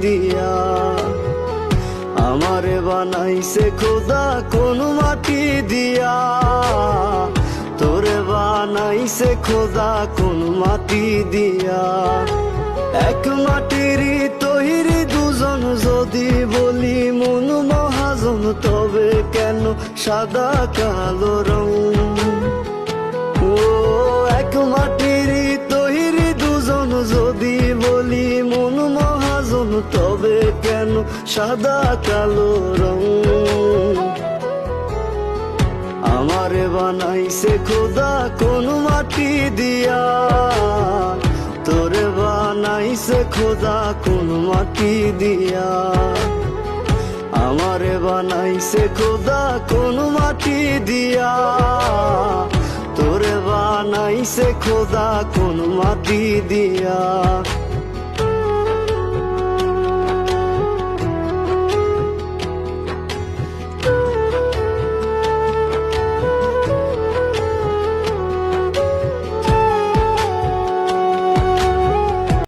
দিয়া। আমারে বানাইছে খোদা কোন মাটি দিয়া, তোরে বানাইছে খোদা কোন মাটি দিয়া। এক মাটিরই তৈরি দুজন, যদি বলি মন মহাজন, তবে কেন সাদা কালো রং? ও এক মাটিরই তৈরি দুজন, যদি বলি মন মহাজন, তবে কেন সাদা কালো রং? আমারে বানাইছে খোদা কোন মাটি দিয়া, তোরে বানাইছে খোদা কোন মাটি দিয়া। আমারে বানাইছে খোদা কোন মাটি দিয়া, তোরে বানাইছে খোদা কোন মাটি দিয়া।